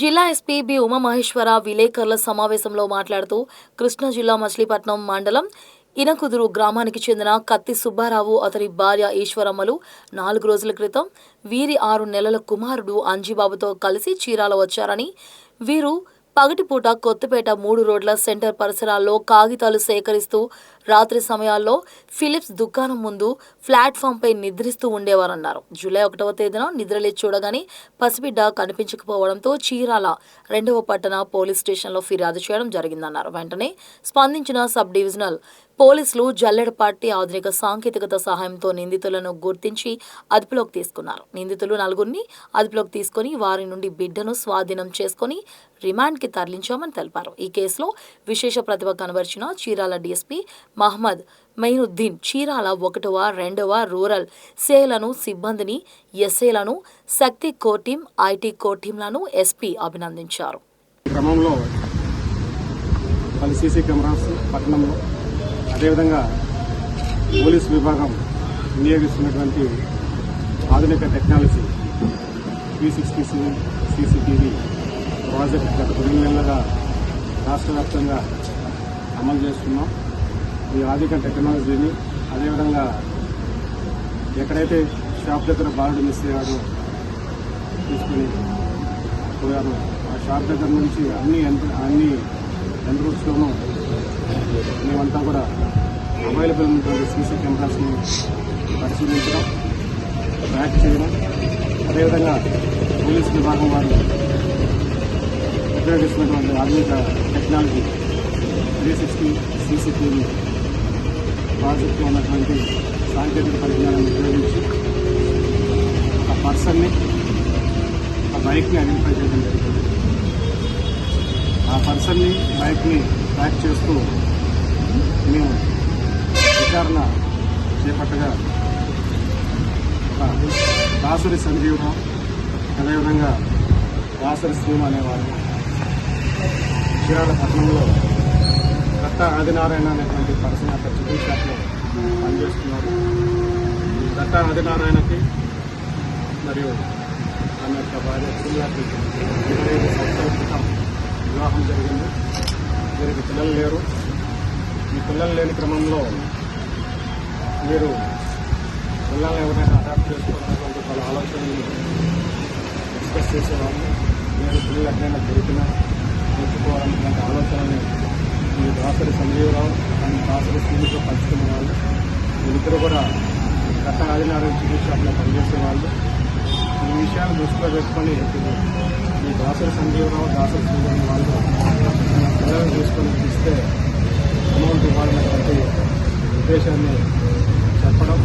జిల్లా SP B Umamaheshwara విలేకరుల సమావేశంలో మాట్లాడుతూ కృష్ణా జిల్లా మచిలీపట్నం మండలం ఇనకుదురు గ్రామానికి చెందిన కత్తి సుబ్బారావు అతని భార్య ఈశ్వరమ్మలు 4 రోజుల క్రితం వీరి 6 నెలల కుమారుడు అంజిబాబుతో కలిసి చీరాల వచ్చారని, వీరు పగటిపూట కొత్తపేట 3 రోడ్ల సెంటర్ పరిసరాల్లో కాగితాలు సేకరిస్తూ రాత్రి సమయాల్లో ఫిలిప్స్ దుకాణం ముందు ప్లాట్ఫామ్పై నిద్రిస్తూ ఉండేవారన్నారు. జూలై 1వ తేదీన నిద్రలేచి చూడగానే పసిబిడ్డ కనిపించకపోవడంతో చీరాల 2వ పట్టణ పోలీస్ స్టేషన్లో ఫిర్యాదు చేయడం జరిగిందన్నారు. వెంటనే స్పందించిన సబ్ డివిజనల్ పోలీసులు జల్లెడపాటి ఆధునిక సాంకేతికత సహాయంతో నిందితులను గుర్తించి అదుపులోకి తీసుకున్నారు. నిందితులు 4గురిని అదుపులోకి తీసుకుని వారి నుండి బిడ్డను స్వాధీనం చేసుకుని రిమాండ్కి తరలించామని తెలిపారు. ఈ కేసులో విశేష ప్రతిభ కనబరిచిన చీరాల డీఎస్పీ మహమ్మద్ మైనుద్దీన్, చీరాల 1వ, 2వ రూరల్ సేలను సిబ్బందిని, ఎస్ఏలను, Shakti core team, IT core టీంలను ఎస్పీ అభినందించారు. క్రమంలో పలు సీసీ కెమెరాస్ పట్టణంలో, అదేవిధంగా పోలీసు విభాగం వినియోగిస్తున్నటువంటి ఆధునిక టెక్నాలజీ 360 సీసీటీవీ ప్రాజెక్ట్ గత 9 నెలలుగా రాష్ట్ర వ్యాప్తంగా అమలు చేస్తున్నాం. ఈ ఆధునిక టెక్నాలజీని అదేవిధంగా ఎక్కడైతే షాప్ దగ్గర బాలుడు మిస్ అయ్యాడో తీసుకుని పోయారు, ఆ షాప్ దగ్గర నుంచి అన్ని ఎంట్రూట్స్లోనూ మేమంతా కూడా అవైలబుల్ ఉన్నటువంటి సీసీ కెమెరాస్ని పరిశీలించడం, ట్రాక్ చేయడం, అదేవిధంగా పోలీస్ విభాగం వారు ఉపయోగిస్తున్నటువంటి ఆధునిక టెక్నాలజీ 360 సీసీటీవీ ప్రాజెక్టులో ఉన్నటువంటి సాంకేతిక పరిజ్ఞానాన్ని ఉపయోగించి ఒక పర్సన్ని, ఒక బైక్ని ఐడెంటిఫై చేయడం జరిగింది. ఆ పర్సన్ని, బైక్ని ట్రాక్ చేస్తూ మేము విచారణ చేపట్టగా దాసరి సంజీవరావు, అదేవిధంగా దాసరి శ్రీమ అనేవారు చీరాల పట్టణంలో కట్ట ఆదినారాయణ అనేటువంటి పర్సన్ అక్కడ చికెన్ షాప్లో పనిచేస్తున్నారు. ఈ కట్ట ఆదినారాయణకి మరియు ఆమె యొక్క భార్య శ్రీయాకి 25 సంవత్సరాల క్రితం వివాహం జరిగింది. వీరికి పిల్లలు లేరు. ఈ పిల్లలు లేని క్రమంలో మీరు పిల్లల్ని ఎవరైనా అడాప్ట్ చేసుకోవాలన్నటువంటి పలు ఆలోచనలు డిస్కస్ చేసేవాళ్ళు. నేను పిల్లలు ఎక్కడైనా దొరికినా తెచ్చుకోవాలన్నటువంటి ఆలోచనని ఈ దాసరి సంజీవరావు అండ్ దాసరి శ్రీనితో పంచుకునే వాళ్ళు. వీళ్ళిద్దరూ కూడా కట్ట ఆదినారాయణ చికెన్ షాప్లో పనిచేసేవాళ్ళు. ఈ విషయాన్ని దృష్టిలో పెట్టుకొని ఈ దాసరి సంజీవరావు, దాసరి శ్రీనివాస్ వాళ్ళు పిల్లలను తీసుకొని ఇస్తే అమౌంట్ ఇవ్వాలన్నటువంటి ఉద్దేశాన్ని చెప్పడం,